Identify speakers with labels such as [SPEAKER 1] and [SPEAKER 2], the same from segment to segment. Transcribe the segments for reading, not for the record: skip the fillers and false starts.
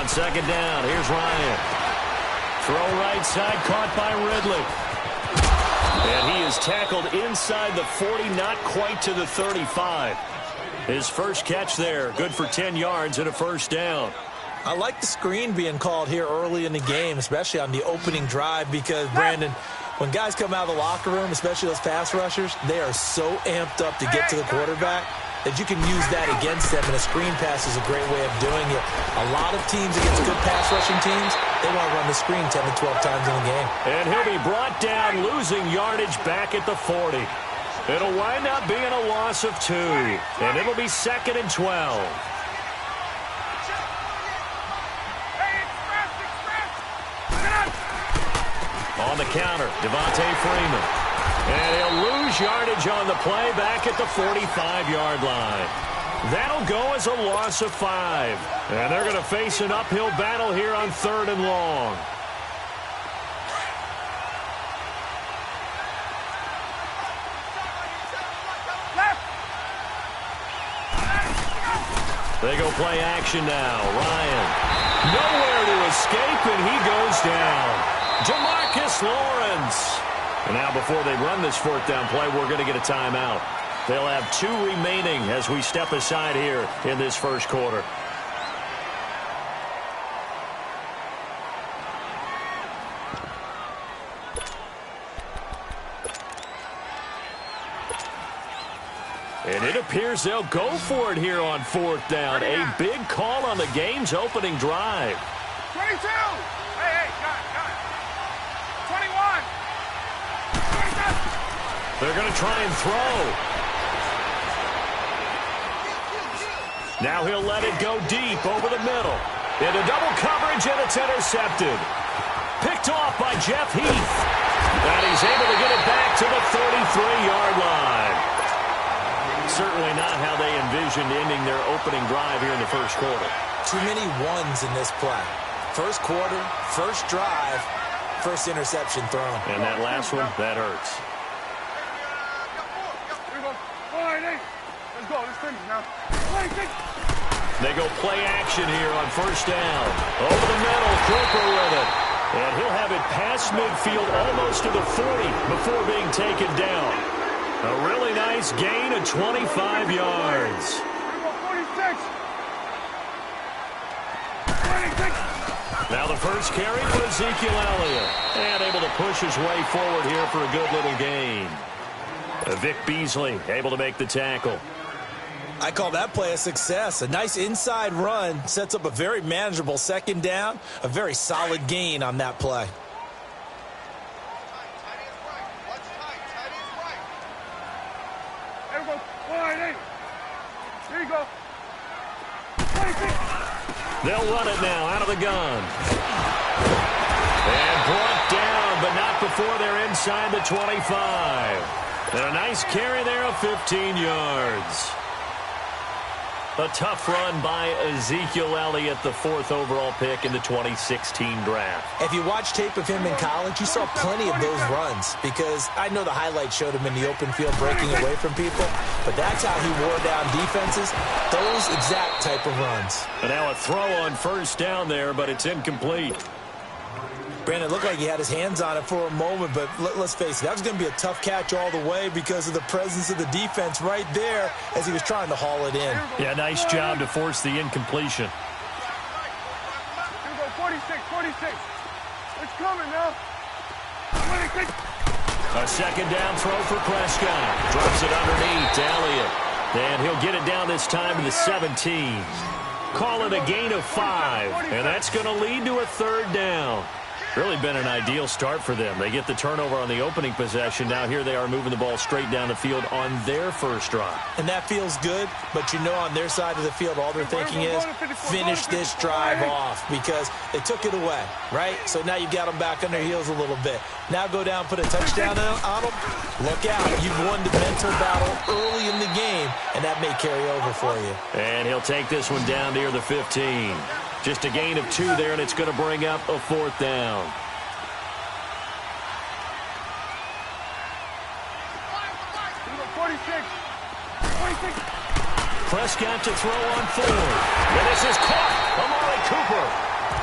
[SPEAKER 1] On second down, here's Ryan. Throw right side, caught by Ridley. And he is tackled inside the 40, not quite to the 35. His first catch there, good for 10 yards and a first down.
[SPEAKER 2] I like the screen being called here early in the game, especially on the opening drive, because, Brandon, when guys come out of the locker room, especially those pass rushers, they are so amped up to get to the quarterback that you can use that against them, and a screen pass is a great way of doing it. A lot of teams against good pass rushing teams, they want to run the screen 10 to 12 times in a game.
[SPEAKER 1] And he'll be brought down, losing yardage back at the 40. It'll wind up being a loss of 2, and it'll be 2nd and 12. On the counter, Devontae Freeman. And he'll lose yardage on the play back at the 45-yard line. That'll go as a loss of 5. And they're going to face an uphill battle here on 3rd and long. They go play action now. Ryan. Nowhere to escape, and he goes down. Demarcus Lawrence. And now before they run this 4th down play, we're going to get a timeout. They'll have 2 remaining as we step aside here in this first quarter. And it appears they'll go for it here on 4th down. A big call on the game's opening drive.
[SPEAKER 3] 22! Hey, got it. 21!
[SPEAKER 1] They're going to try and throw. Now he'll let it go deep over the middle. Into double coverage, and it's intercepted. Picked off by Jeff Heath. And he's able to get it back to the 33-yard line. Certainly not how they envisioned ending their opening drive here in the first quarter.
[SPEAKER 2] Too many ones in this play. First quarter, first drive, first interception thrown.
[SPEAKER 1] And that last one, that hurts.
[SPEAKER 3] Let's go. Let's finish now.
[SPEAKER 1] They go play action here on 1st down. Over the middle, Cooper with it. And he'll have it past midfield almost to the 40 before being taken down. A really nice gain of 25 yards.
[SPEAKER 3] 46.
[SPEAKER 1] Now the first carry for Ezekiel Elliott. And able to push his way forward here for a good little gain. Vic Beasley able to make the tackle.
[SPEAKER 2] I call that play a success. A nice inside run sets up a very manageable 2nd down. A very solid gain on that play.
[SPEAKER 3] There we go. There you go.
[SPEAKER 1] They'll run it now out of the gun. And brought down, but not before they're inside the 25. And a nice carry there of 15 yards. A tough run by Ezekiel Elliott, the 4th overall pick in the 2016 draft.
[SPEAKER 2] If you watch tape of him in college, you saw plenty of those runs, because I know the highlights showed him in the open field breaking away from people, but that's how he wore down defenses, those exact type of runs.
[SPEAKER 1] And now a throw on 1st down there, but it's incomplete.
[SPEAKER 2] Brandon, it looked like he had his hands on it for a moment, but let's face it, that was going to be a tough catch all the way because of the presence of the defense right there as he was trying to haul it in.
[SPEAKER 1] Yeah, nice job to force the incompletion.
[SPEAKER 3] Here we go, 46. It's coming now. 26.
[SPEAKER 1] A 2nd down throw for Prescott. Drops it underneath to Elliott. And he'll get it down this time to the 17. Call it a gain of 5. And that's going to lead to a 3rd down. Really been an ideal start for them. They get the turnover on the opening possession. Now here they are moving the ball straight down the field on their first drive.
[SPEAKER 2] And that feels good, but you know on their side of the field all they're thinking is finish this drive off because they took it away, right? So now you've got them back on their heels a little bit. Now go down, put a touchdown on them. Look out. You've won the mental battle early in the game, and that may carry over for you.
[SPEAKER 1] And he'll take this one down near the 15. Just a gain of 2 there, and it's going to bring up a 4th down. Prescott to throw on 4. And this is caught. Amari Cooper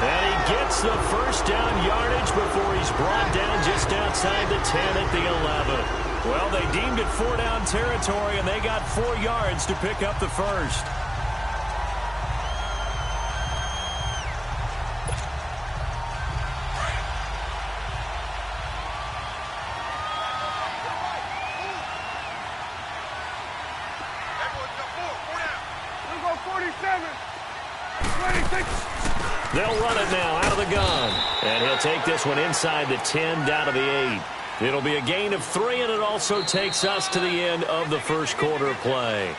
[SPEAKER 1] And he gets the first down yardage before he's brought down just outside the 10 at the 11. Well, they deemed it 4-down territory, and they got 4 yards to pick up the first. They'll run it now out of the gun. And he'll take this one inside the 10 down to the 8. It'll be a gain of 3, and it also takes us to the end of the first quarter of play.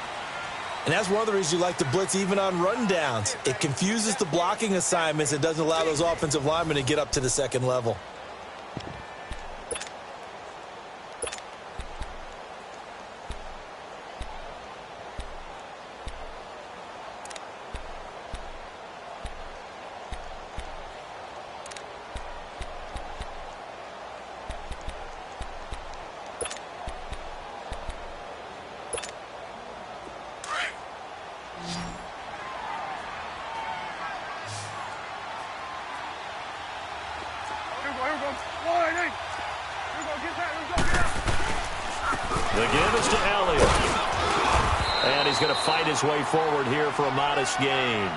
[SPEAKER 2] And that's one of the reasons you like to blitz even on rundowns. It confuses the blocking assignments. It doesn't allow those offensive linemen to get up to the second level.
[SPEAKER 1] The give is to Elliott. And he's going to fight his way forward here for a modest gain.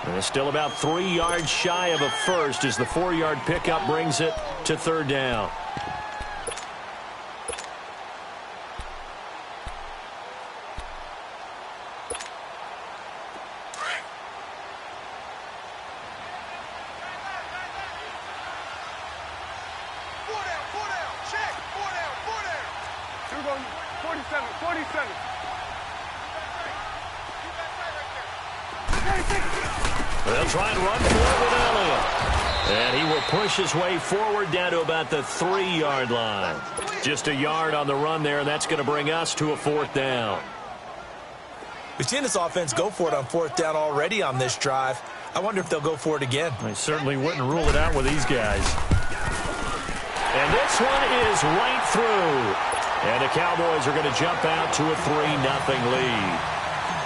[SPEAKER 1] And it's still about 3 yards shy of a first as the 4-yard pickup brings it to 3rd down. They'll try and run for it with Elliott. And he will push his way forward down to about the 3-yard line. Just a yard on the run there, and that's going to bring us to a 4th down.
[SPEAKER 2] We've seen this offense go for it on 4th down already on this drive. I wonder if they'll go for it again.
[SPEAKER 1] I certainly wouldn't rule it out with these guys. And this one is right through. And the Cowboys are going to jump out to a 3-0 lead.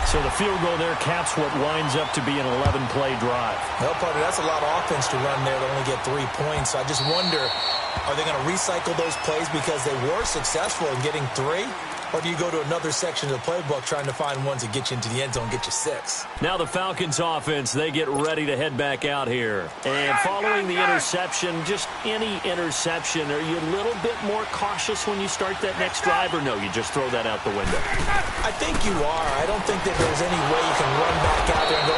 [SPEAKER 1] So the field goal there caps what winds up to be an 11-play drive.
[SPEAKER 2] Well, partner, that's a lot of offense to run there to only get 3 points. So I just wonder, are they going to recycle those plays because they were successful in getting 3? Or do you go to another section of the playbook trying to find ones that get you into the end zone, get you 6?
[SPEAKER 1] Now the Falcons offense, they get ready to head back out here. And following the interception, just any interception, are you a little bit more cautious when you start that next drive, or no, you just throw that out the window?
[SPEAKER 2] I think you are. I don't think that there's any way you can run back out there and go,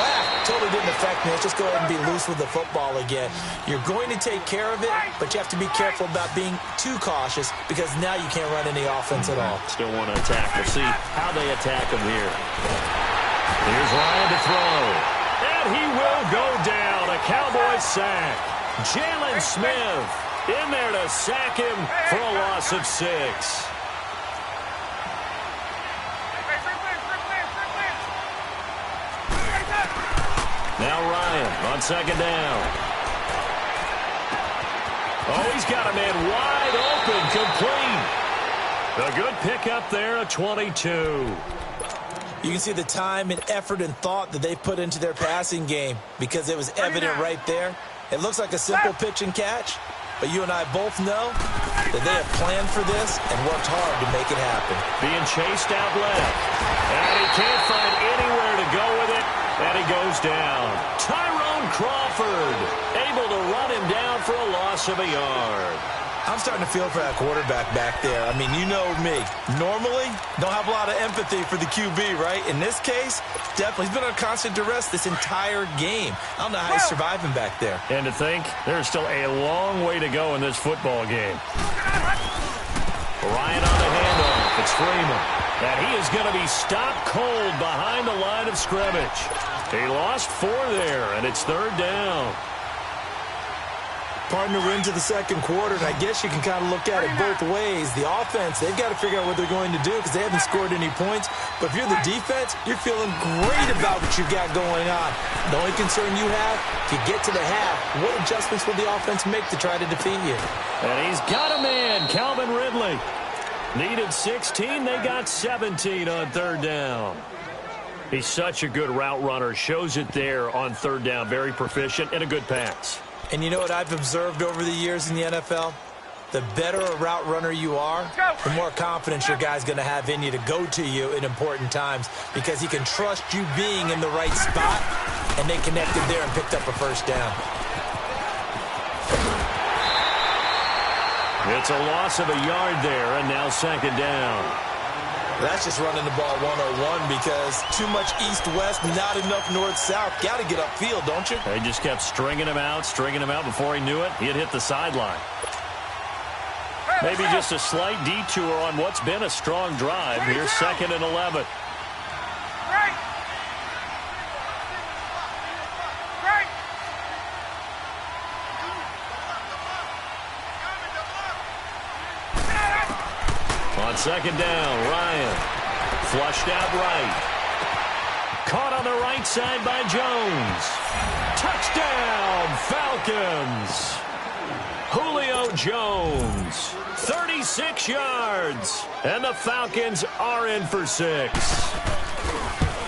[SPEAKER 2] totally didn't affect me. Let's just go ahead and be loose with the football again. You're going to take care of it, but you have to be careful about being too cautious because now you can't run any offense at all.
[SPEAKER 1] Still want to attack. We'll see how they attack him here. Here's Ryan to throw. And he will go down. A Cowboys sack. Jalen Smith in there to sack him for a loss of 6. Now Ryan on 2nd down. Oh, he's got a man wide open, complete. A good pickup there, a 22.
[SPEAKER 2] You can see the time and effort and thought that they put into their passing game because it was evident right there. It looks like a simple pitch and catch, but you and I both know that they have planned for this and worked hard to make it happen.
[SPEAKER 1] Being chased out left. And he can't find anywhere to go with it. And he goes down. Tyrone Crawford able to run him down for a loss of a yard.
[SPEAKER 2] I'm starting to feel for that quarterback back there. I mean, you know me. Normally, don't have a lot of empathy for the QB, right? In this case, definitely. He's been under constant duress this entire game. I don't know how he's surviving back there.
[SPEAKER 1] And to think, there's still a long way to go in this football game. Ryan on the handoff. It's Freeman. And he is going to be stopped cold behind the line of scrimmage. He lost 4 there, and it's 3rd down.
[SPEAKER 2] Partner, we're into the second quarter, and I guess you can kind of look at it both ways. The offense, they've got to figure out what they're going to do because they haven't scored any points. But if you're the defense, you're feeling great about what you've got going on. The only concern you have, if you get to the half, what adjustments will the offense make to try to defeat you?
[SPEAKER 1] And he's got a man, Calvin Ridley. Needed 16, they got 17 on 3rd down. He's such a good route runner. Shows it there on third down. Very proficient and a good pass.
[SPEAKER 2] And you know what I've observed over the years in the NFL? The better a route runner you are, the more confidence your guy's going to have in you to go to you in important times because he can trust you being in the right spot, and they connected there and picked up a first down.
[SPEAKER 1] It's a loss of a yard there, and now second down.
[SPEAKER 2] That's just running the ball 101 because too much east-west, not enough north-south. Got to get upfield, don't you?
[SPEAKER 1] They just kept stringing him out. Before he knew it, he had hit the sideline. Maybe just a slight detour on what's been a strong drive. Here's 2nd and 11. On second down, Ryan. Flushed out right. Caught on the right side by Jones. Touchdown, Falcons. Julio Jones, 36 yards, and the Falcons are in for 6.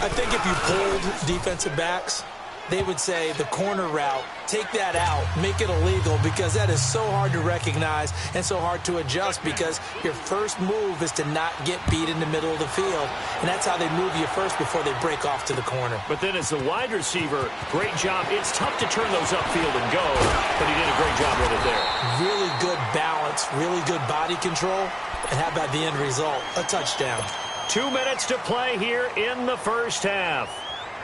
[SPEAKER 2] I think if you pulled defensive backs, they would say the corner route, take that out, make it illegal, because that is so hard to recognize and so hard to adjust because your first move is to not get beat in the middle of the field, and that's how they move you first before they break off to the corner.
[SPEAKER 1] But then as the wide receiver, great job. It's tough to turn those upfield and go, but he did a great job with it there.
[SPEAKER 2] Really good balance, really good body control, and how about the end result? A touchdown.
[SPEAKER 1] 2 minutes to play here in the first half.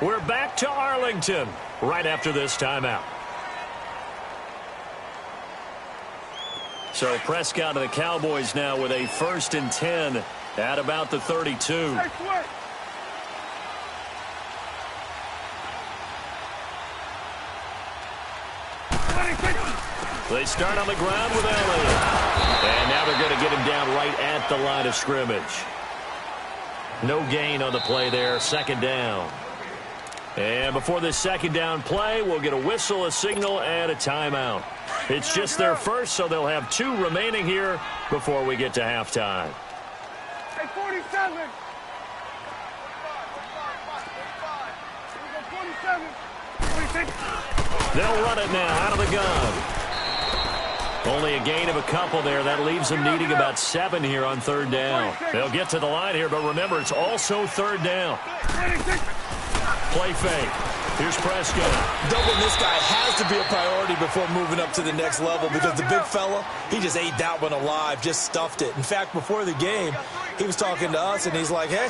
[SPEAKER 1] We're back to Arlington right after this timeout. So Prescott and the Cowboys now with a 1st and 10 at about the 32. They start on the ground with Elliott. And now they're going to get him down right at the line of scrimmage. No gain on the play there. 2nd down. And before this 2nd down play, we'll get a whistle, a signal, and a timeout. It's just their first, so they'll have 2 remaining here before we get to halftime.
[SPEAKER 3] Hey, 47. 47. 46.
[SPEAKER 1] They'll run it now out of the gun. Only a gain of a couple there. That leaves them needing about 7 here on 3rd down. They'll get to the line here, but remember, it's also 3rd down. Play fake. Here's Prescott.
[SPEAKER 2] Doubling this guy has to be a priority before moving up to the next level because the big fella, he just ate that one alive, just stuffed it. In fact, before the game, he was talking to us, and he's like, hey,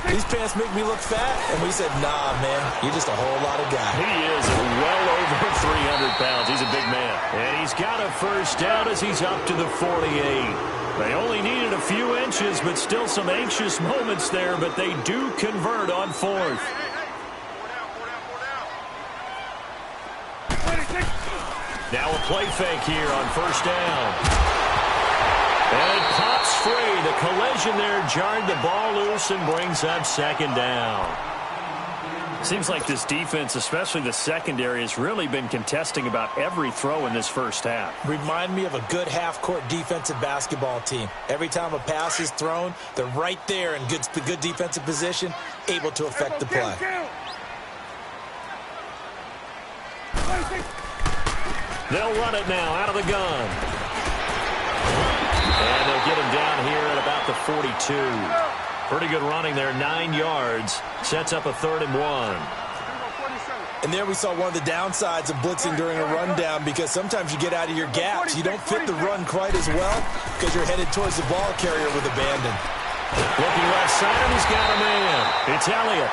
[SPEAKER 2] these pants make me look fat. And we said, nah, man, you're just a whole lot of guy.
[SPEAKER 1] He is well over 300 pounds. He's a big man. And he's got a first down as he's up to the 48. They only needed a few inches, but still some anxious moments there, but they do convert on 4th. Now a play fake here on 1st down. And it pops free. The collision there jarred the ball loose and brings up 2nd down. Seems like this defense, especially the secondary, has really been contesting about every throw in this first half.
[SPEAKER 2] Remind me of a good half-court defensive basketball team. Every time a pass is thrown, they're right there in good defensive position, able to affect the play.
[SPEAKER 1] They'll run it now out of the gun. And they'll get him down here at about the 42. Pretty good running there, 9 yards. Sets up a 3rd and 1.
[SPEAKER 2] And there we saw one of the downsides of blitzing during a rundown because sometimes you get out of your gaps. You don't fit the run quite as well because you're headed towards the ball carrier with abandon.
[SPEAKER 1] Looking left side, and he's got him in. It's Elliott.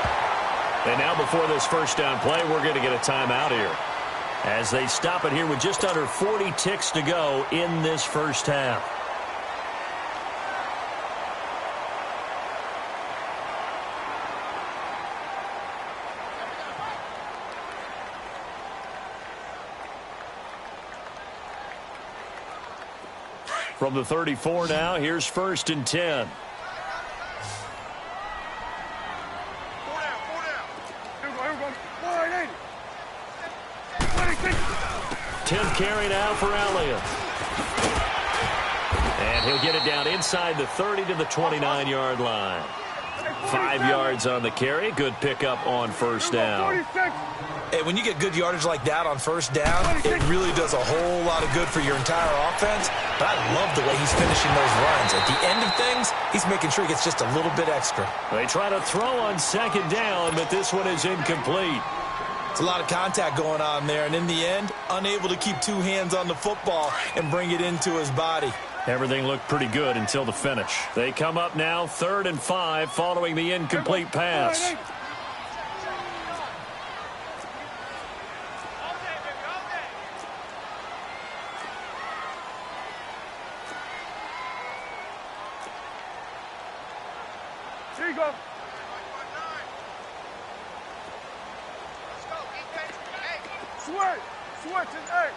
[SPEAKER 1] And now before this first down play, we're going to get a timeout here, as they stop it here with just under 40 ticks to go in this first half. From the 34 now, here's 1st and 10. 10th carry now for Elliott. And he'll get it down inside the 30 to the 29-yard line. 5 yards on the carry. Good pickup on first down.
[SPEAKER 3] 46.
[SPEAKER 2] Hey, when you get good yardage like that on first down, it really does a whole lot of good for your entire offense. But I love the way he's finishing those runs. At the end of things, he's making sure he gets just a little bit extra.
[SPEAKER 1] They try to throw on second down, but this one is incomplete.
[SPEAKER 2] It's a lot of contact going on there, and in the end, unable to keep two hands on the football and bring it into his body.
[SPEAKER 1] Everything looked pretty good until the finish. They come up now 3rd and 5 following the incomplete pass.
[SPEAKER 3] Here you go. Switch is 8.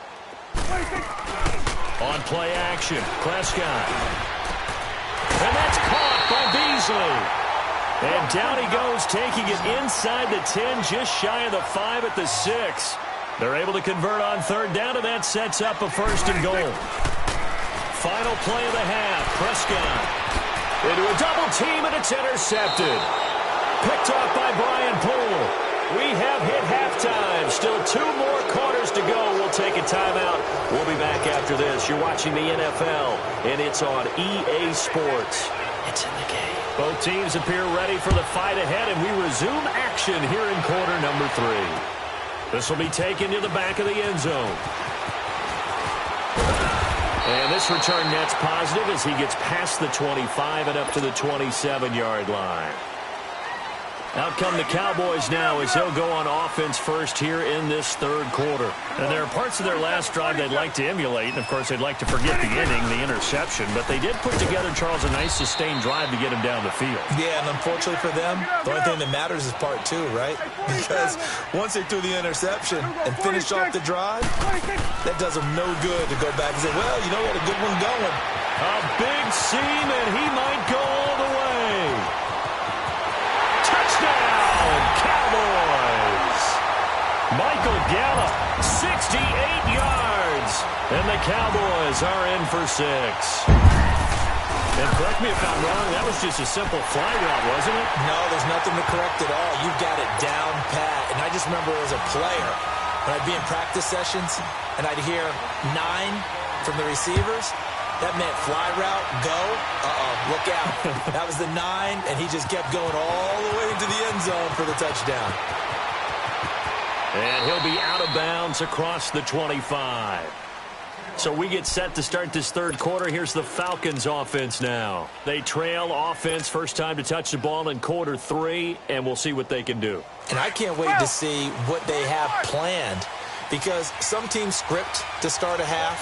[SPEAKER 3] 26.
[SPEAKER 1] On play action, Prescott. And that's caught by Beasley. And down he goes, taking it inside the 10, just shy of the 5 at the 6. They're able to convert on 3rd down, and that sets up a 1st and goal. Final play of the half, Prescott. Into a double team, and it's intercepted. Picked off by Brian Poole. We have hit halftime. Still 2 more quarters to go. We'll take a timeout. We'll be back after this. You're watching the NFL, and it's on EA Sports. It's in the game. Both teams appear ready for the fight ahead, and we resume action here in quarter number 3. This will be taken to the back of the end zone. And this return net's positive as he gets past the 25 and up to the 27-yard line. Out come the Cowboys now as they'll go on offense first here in this 3rd quarter. And there are parts of their last drive they'd like to emulate. And, of course, they'd like to forget the inning, the interception. But they did put together, Charles, a nice sustained drive to get him down the field.
[SPEAKER 2] Yeah, and unfortunately for them, the only thing that matters is part 2, right? Because once they threw the interception and finished off the drive, that does them no good to go back and say, well, you know, we had a good one going.
[SPEAKER 1] A big seam, and he might go all the way. Touchdown, Cowboys! Michael Gallup, 68 yards. And the Cowboys are in for 6. And correct me if I'm wrong, that was just a simple fly route, wasn't it?
[SPEAKER 2] No, there's nothing to correct at all. You've got it down pat. And I just remember as a player, when I'd be in practice sessions and I'd hear 9 from the receivers, that meant fly route, go, look out. That was the 9, and he just kept going all the way into the end zone for the touchdown.
[SPEAKER 1] And he'll be out of bounds across the 25. So we get set to start this 3rd quarter. Here's the Falcons offense now. They trail offense, first time to touch the ball in quarter 3, and we'll see what they can do.
[SPEAKER 2] And I can't wait to see what they have planned. Because some teams script to start a half.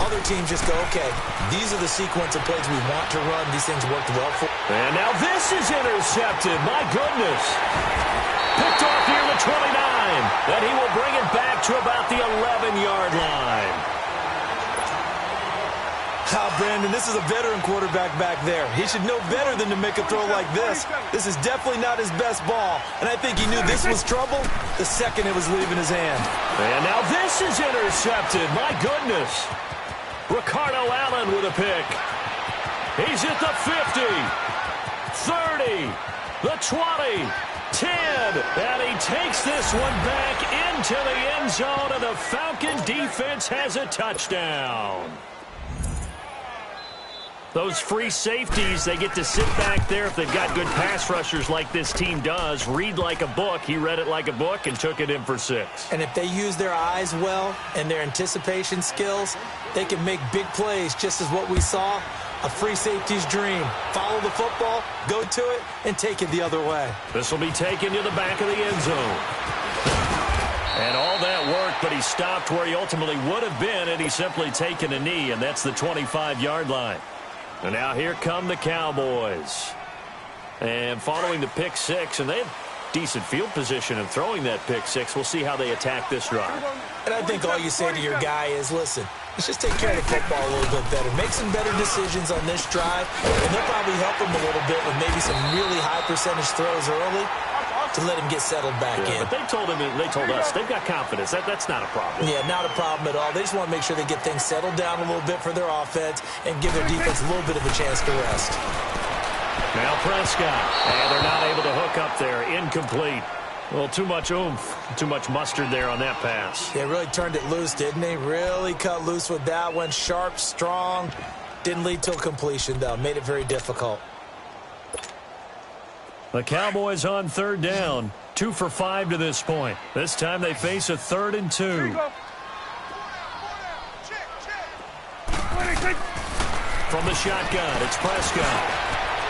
[SPEAKER 2] Other teams just go, okay, these are the sequence of plays we want to run. These things worked well for.
[SPEAKER 1] And now this is intercepted. My goodness. Picked off near the 29. Then he will bring it back to about the 11-yard line.
[SPEAKER 2] Brandon, this is a veteran quarterback back there. He should know better than to make a throw like this. This is definitely not his best ball. And I think he knew this was trouble the second it was leaving his hand.
[SPEAKER 1] And now this is intercepted. My goodness. Ricardo Allen with a pick. He's at the 50, 30, the 20, 10. And he takes this one back into the end zone, and the Falcon defense has a touchdown. Those free safeties, they get to sit back there if they've got good pass rushers like this team does. Read like a book. He read it like a book and took it in for 6.
[SPEAKER 2] And if they use their eyes well and their anticipation skills, they can make big plays, just as what we saw. A free safety's dream. Follow the football, go to it, and take it the other way.
[SPEAKER 1] This will be taken to the back of the end zone. And all that worked, but he stopped where he ultimately would have been, and he's simply taken a knee, and that's the 25-yard line. And now here come the Cowboys. And following the pick 6, and they have decent field position in throwing that pick 6. We'll see how they attack this drive.
[SPEAKER 2] And I think all you say to your guy is, listen, let's just take care of the football a little bit better. Make some better decisions on this drive, and they'll probably help him a little bit with maybe some really high percentage throws early to let him get settled back in.
[SPEAKER 1] But they told us, they've got confidence. That's not a problem.
[SPEAKER 2] Yeah, not a problem at all. They just want to make sure they get things settled down a little bit for their offense and give their defense a little bit of a chance to rest.
[SPEAKER 1] Now Prescott. And they're not able to hook up there. Incomplete. A little too much oomph, too much mustard there on that pass.
[SPEAKER 2] They really turned it loose, didn't they? Really cut loose with that one. Sharp, strong. Didn't lead to a completion, though. Made it very difficult.
[SPEAKER 1] The Cowboys on third down. 2 for 5 to this point. This time they face a 3rd and 2. From the shotgun, it's Prescott.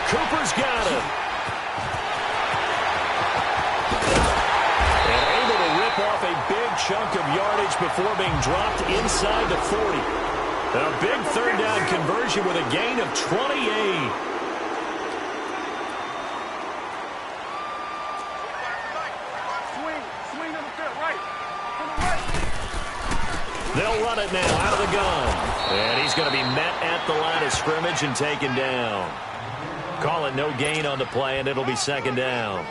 [SPEAKER 1] Cooper's got it. And able to rip off a big chunk of yardage before being dropped inside the 40. A big third down conversion with a gain of 28. They'll run it now out of the gun. And he's going to be met at the line of scrimmage and taken down. Call it no gain on the play, and it'll be 2nd down.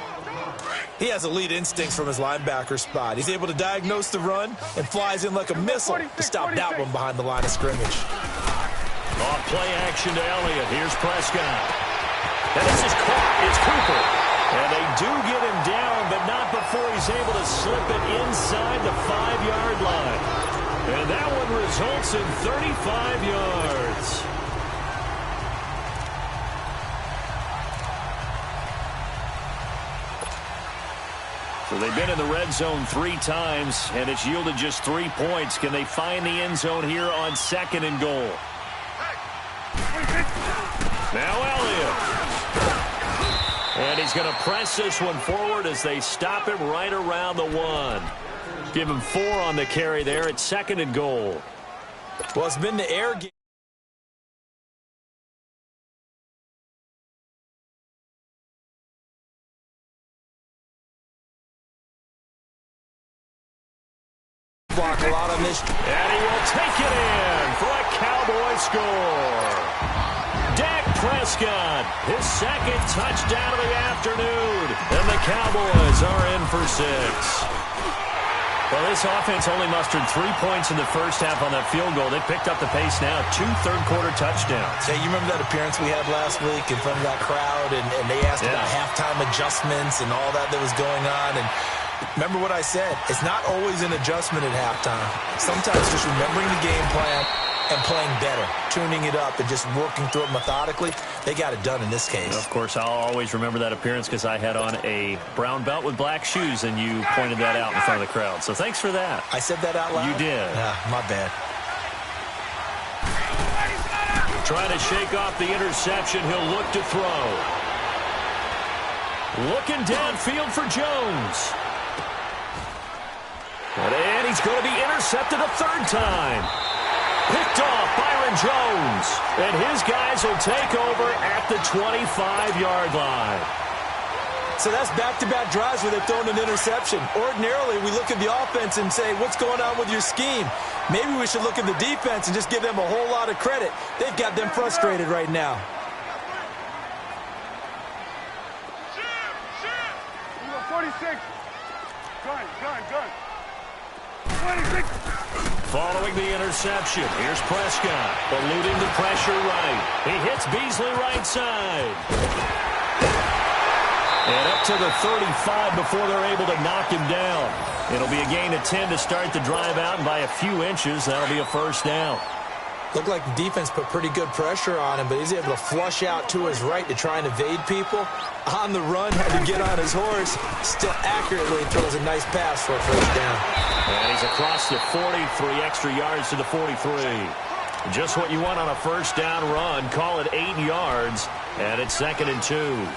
[SPEAKER 2] He has elite instincts from his linebacker spot. He's able to diagnose the run and flies in like a missile to stop that one behind the line of scrimmage.
[SPEAKER 1] Off play action to Elliott. Here's Prescott. And this is caught. It's Cooper. And they do get him down, but not before he's able to slip it inside the 5-yard line. And that one results in 35 yards. So they've been in the red zone 3 times, and it's yielded just 3 points. Can they find the end zone here on 2nd and goal? Now Elliott. And he's going to press this one forward as they stop him right around the 1. Give him 4 on the carry there. It's 2nd and goal.
[SPEAKER 2] Well, it's been the air game. Block a lot on this.
[SPEAKER 1] And he will take it in for a Cowboy score. Dak Prescott, his 2nd touchdown of the afternoon. And the Cowboys are in for 6. Well, this offense only mustered 3 points in the first half on that field goal. They picked up the pace now. 2 third-quarter touchdowns.
[SPEAKER 2] Yeah, you remember that appearance we had last week in front of that crowd, and they asked about halftime adjustments and all that was going on. And remember what I said. It's not always an adjustment at halftime. Sometimes just remembering the game plan and playing better, tuning it up and just working through it methodically. They got it done in this case.
[SPEAKER 1] Of course, I'll always remember that appearance because I had on a brown belt with black shoes, and you pointed that out in front of the crowd. So thanks for that.
[SPEAKER 2] I said that out loud?
[SPEAKER 1] You did.
[SPEAKER 2] My bad.
[SPEAKER 1] Trying to shake off the interception. He'll look to throw. Looking downfield for Jones. And he's going to be intercepted a 3rd time. Picked off Byron Jones. And his guys will take over at the 25-yard line.
[SPEAKER 2] So that's back-to-back drives where they've thrown an interception. Ordinarily, we look at the offense and say, what's going on with your scheme? Maybe we should look at the defense and just give them a whole lot of credit. They've got them frustrated right now.
[SPEAKER 3] Shoot! 46. Gun. 26.
[SPEAKER 1] Following the interception, here's Prescott, eluding the pressure right. He hits Beasley right side. And up to the 35 before they're able to knock him down. It'll be a gain of 10 to start the drive out, and by a few inches, that'll be a 1st down.
[SPEAKER 2] Looked like the defense put pretty good pressure on him, but he's able to flush out to his right to try and evade people. On the run, had to get on his horse. Still accurately throws a nice pass for a 1st down.
[SPEAKER 1] And he's across the 40, 3 extra yards to the 43. Just what you want on a 1st down run. Call it 8 yards, and it's 2nd and 2.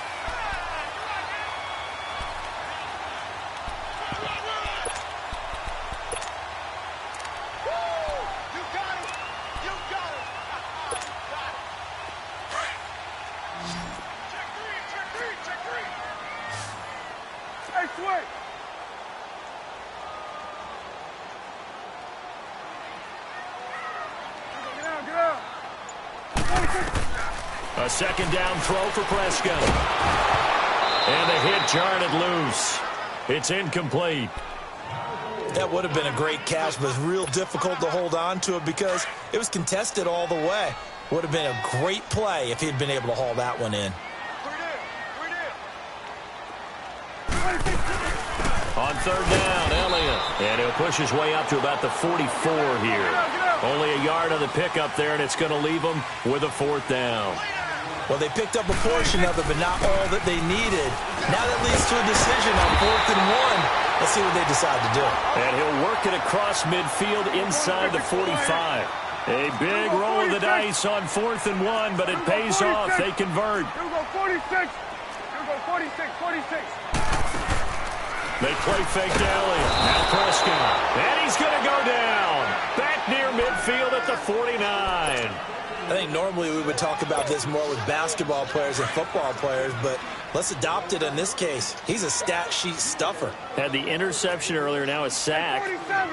[SPEAKER 1] A 2nd down throw for Prescott. And the hit jarred it loose. It's incomplete.
[SPEAKER 2] That would have been a great catch, but it's real difficult to hold on to it because it was contested all the way. Would have been a great play if he'd been able to haul that one in.
[SPEAKER 1] third down. Elliott. And he'll push his way up to about the 44 here. Only a yard on the pickup there, and it's going to leave them with a fourth down.
[SPEAKER 2] Well, they picked up a portion of it, but not all that they needed. Now that leads to a decision on 4th and 1. Let's see what they decide to do.
[SPEAKER 1] And he'll work it across midfield inside the 45. A big roll of the dice on 4th and 1, but it pays off. They convert.
[SPEAKER 3] Here we go, 46. Here we go, 46, 46.
[SPEAKER 1] They play fake to Elliott. Now Prescott. And he's going to go down. Back near midfield at the 49.
[SPEAKER 2] I think normally we would talk about this more with basketball players and football players, but let's adopt it in this case. He's a stat sheet stuffer.
[SPEAKER 1] Had the interception earlier, now a sack.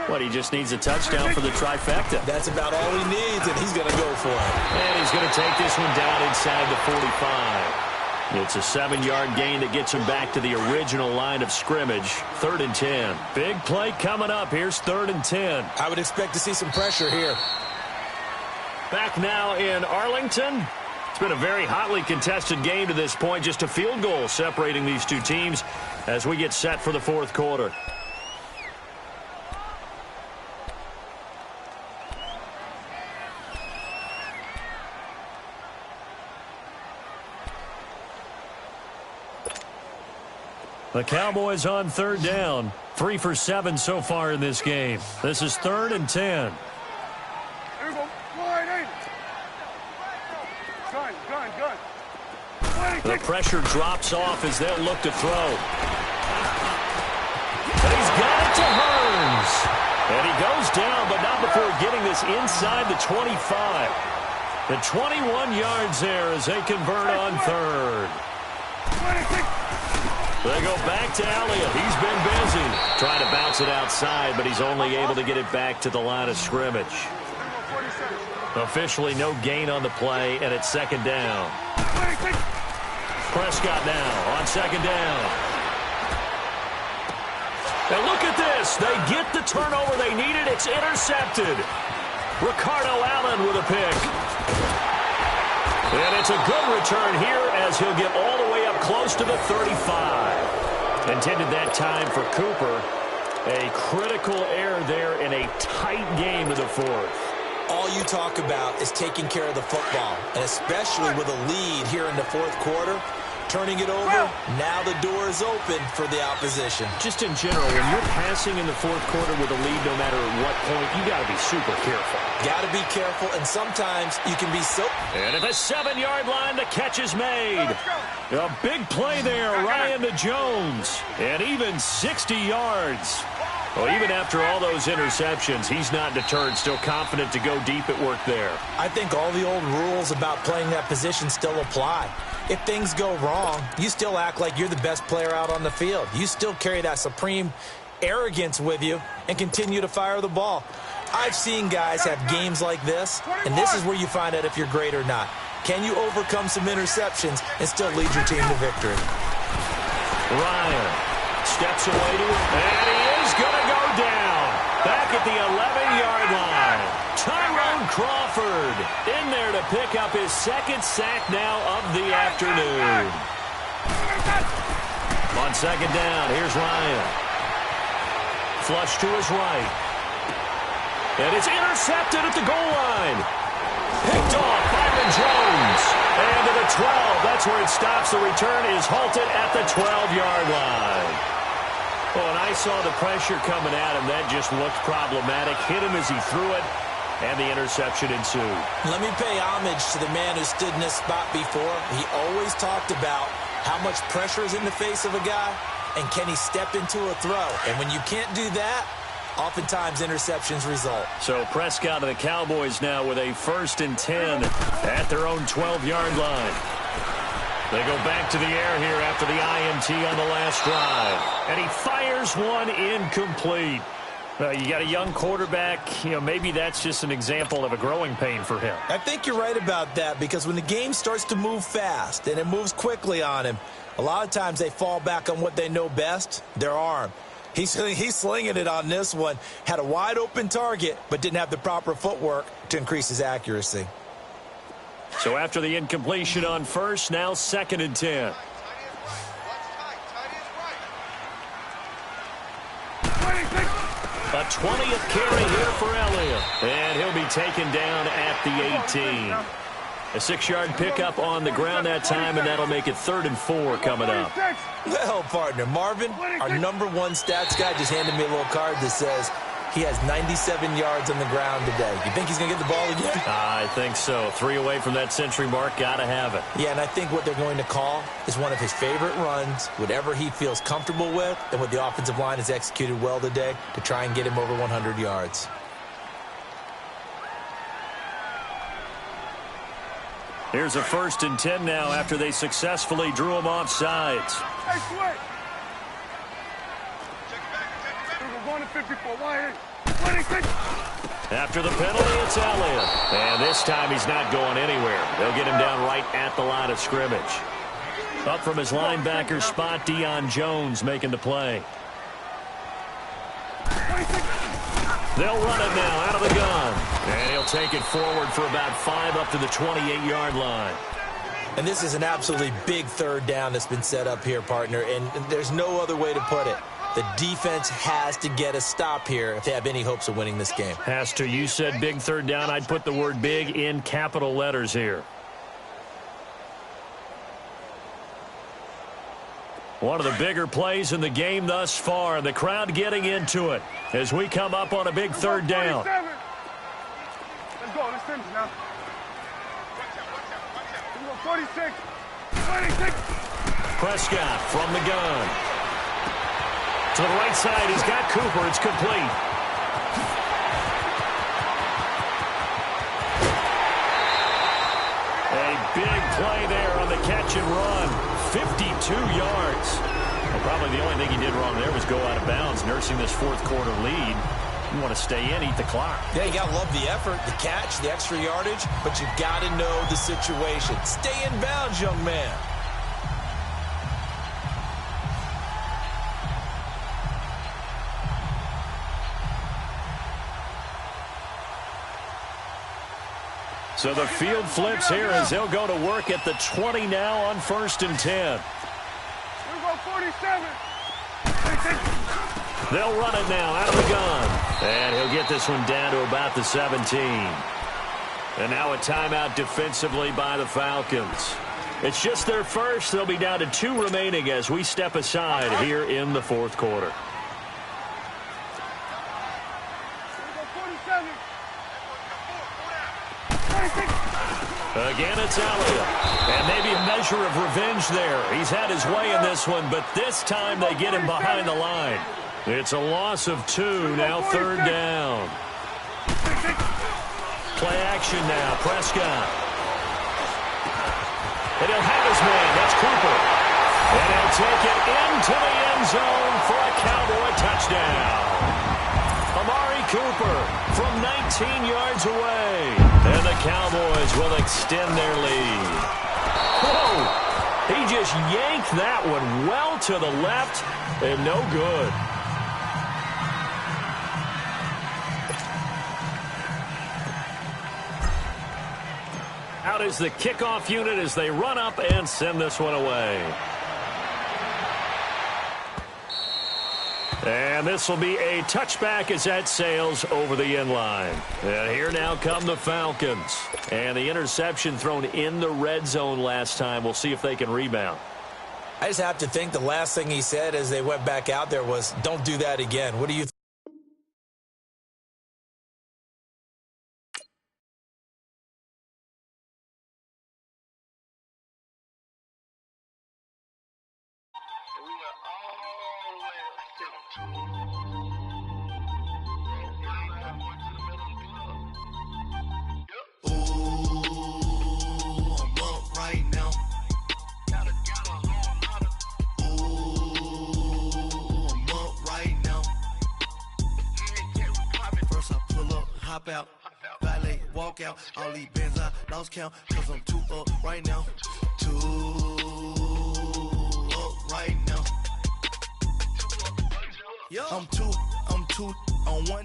[SPEAKER 1] What, he just needs a touchdown for the trifecta.
[SPEAKER 2] That's about all he needs, and he's going to go for it.
[SPEAKER 1] And he's going to take this one down inside the 45. It's a 7-yard gain that gets him back to the original line of scrimmage. 3rd and 10. Big play coming up. Here's 3rd and 10.
[SPEAKER 2] I would expect to see some pressure here.
[SPEAKER 1] Back now in Arlington. It's been a very hotly contested game to this point. Just a field goal separating these two teams as we get set for the 4th quarter. The Cowboys on 3rd down. 3 for 7 so far in this game. This is 3rd and 10.
[SPEAKER 3] Here we go, wide eight. Gun.
[SPEAKER 1] The pressure drops off as they'll look to throw. And he's got it to Hearns. And he goes down, but not before getting this inside the 25. The 21 yards there as they convert on 3rd.
[SPEAKER 3] 26.
[SPEAKER 1] They go back to Elliott. He's been busy. Trying to bounce it outside, but he's only able to get it back to the line of scrimmage. Officially no gain on the play, and it's 2nd down.
[SPEAKER 3] 26.
[SPEAKER 1] Prescott now on 2nd down. And look at this. They get the turnover they needed. It's intercepted. Ricardo Allen with a pick. And it's a good return here as he'll get all the way up close to the 35. Intended that time for Cooper. A critical error there in a tight game to the 4th.
[SPEAKER 2] All you talk about is taking care of the football, and especially with a lead here in the 4th quarter. Turning it over, now the door is open for the opposition.
[SPEAKER 1] Just in general, when you're passing in the 4th quarter with a lead, no matter at what point, you got to be super careful.
[SPEAKER 2] Got to be careful, and sometimes you can be so...
[SPEAKER 1] And at the 7-yard line, the catch is made. A big play there, Ryan to Jones. And even 60 yards. Well, even after all those interceptions, he's not deterred, still confident to go deep at work there.
[SPEAKER 2] I think all the old rules about playing that position still apply. If things go wrong, you still act like you're the best player out on the field. You still carry that supreme arrogance with you and continue to fire the ball. I've seen guys have games like this, and this is where you find out if you're great or not. Can you overcome some interceptions and still lead your team to victory?
[SPEAKER 1] Ryan steps away to it, and he is going to go down. Back at the 11-yard line. Tyrone Crawford in there to pick up his 2nd sack now of the afternoon. On 2nd down, here's Ryan. Flush to his right. And it's intercepted at the goal line. Picked off by Jones. And to the 12. That's where it stops. The return is halted at the 12-yard line. Oh, and I saw the pressure coming at him. That just looked problematic. Hit him as he threw it, and the interception ensued. Let
[SPEAKER 2] me pay homage to the man who stood in this spot before. He always talked about how much pressure is in the face of a guy, and can he step into a throw. And when you can't do that, oftentimes interceptions result. So Prescott and the Cowboys now with a 1st and 10 at their own 12-yard line. They go back to the air here after the INT on the last drive. And he fires one incomplete. You got a young quarterback. Maybe that's just an example of a growing pain for him. I think you're right about that, because when the game starts to move fast and it moves quickly on him, a lot of times they fall back on what they know best, their arm. He's slinging it on this one. Had a wide open target, but didn't have the proper footwork to increase his accuracy. So after the incompletion on 1st, now 2nd and 10.
[SPEAKER 1] A 20th carry here for Elliott. And he'll be taken down at the 18. A 6-yard pickup on the ground that time, and that'll make it 3rd and 4 coming up.
[SPEAKER 2] Well, partner, Marvin, our #1 stats guy, just handed me a little card that says he has 97 yards on the ground today. You think he's going to get the ball again?
[SPEAKER 1] I think so. 3 away from that century mark. Got to have it.
[SPEAKER 2] Yeah, and I think what they're going to call is one of his favorite runs, whatever he feels comfortable with, and what the offensive line has executed well today to try and get him over 100 yards.
[SPEAKER 1] Here's a 1st and 10 now after they successfully drew him off sides.
[SPEAKER 3] Hey, Sweat. We're going to 54. Why? 26.
[SPEAKER 1] After the penalty, it's Elliott. And this time he's not going anywhere. They'll get him down right at the line of scrimmage. Up from his linebacker spot, Deion Jones making the play.
[SPEAKER 3] 26.
[SPEAKER 1] They'll run it now out of the gun. And he'll take it forward for about 5 up to the 28-yard line.
[SPEAKER 2] And this is an absolutely big 3rd down that's been set up here, partner, and there's no other way to put it. The defense has to get a stop here if they have any hopes of winning this game.
[SPEAKER 1] Has to. You said big 3rd down. I'd put the word big in capital letters here. One of the bigger plays in the game thus far. The crowd getting into it as we come up on a big 3rd down.
[SPEAKER 3] Let's go. Let's finish now. 46. 26.
[SPEAKER 1] Prescott from the gun. To the right side, he's got Cooper. It's complete. A big play there on the catch and run. 52 yards. Well, probably the only thing he did wrong there was go out of bounds, nursing this 4th quarter lead. You want to stay in, eat the clock.
[SPEAKER 2] Yeah, you got to love the effort, the catch, the extra yardage, but you got to know the situation. Stay in bounds, young man.
[SPEAKER 1] So the field flips here as they'll go to work at the 20 now on 1st and 10.
[SPEAKER 3] We'll go 47.
[SPEAKER 1] They'll run it now out of the gun. And he'll get this one down to about the 17. And now a timeout defensively by the Falcons. It's just their first. They'll be down to 2 remaining as we step aside here in the 4th quarter. Again, it's Elliott. And maybe a measure of revenge there. He's had his way in this one, but this time they get him behind the line. It's a loss of 2, now 3rd down. Play action now, Prescott. And he'll have his man, that's Cooper. And he'll take it into the end zone for a Cowboy touchdown. Amari Cooper from 19 yards away. And the Cowboys will extend their lead. Whoa! He just yanked that one well to the left and no good. Out is the kickoff unit as they run up and send this one away. And this will be a touchback as that sails over the end line. And here now come the Falcons. And the interception thrown in the red zone last time. We'll see if they can rebound.
[SPEAKER 2] I just have to think the last thing he said as they went back out there was, don't do that again. What do you think?
[SPEAKER 4] Out, valet, walk out, all these bands I lost count, cause I'm 2 up right now, 2 up right now, I'm two on 1.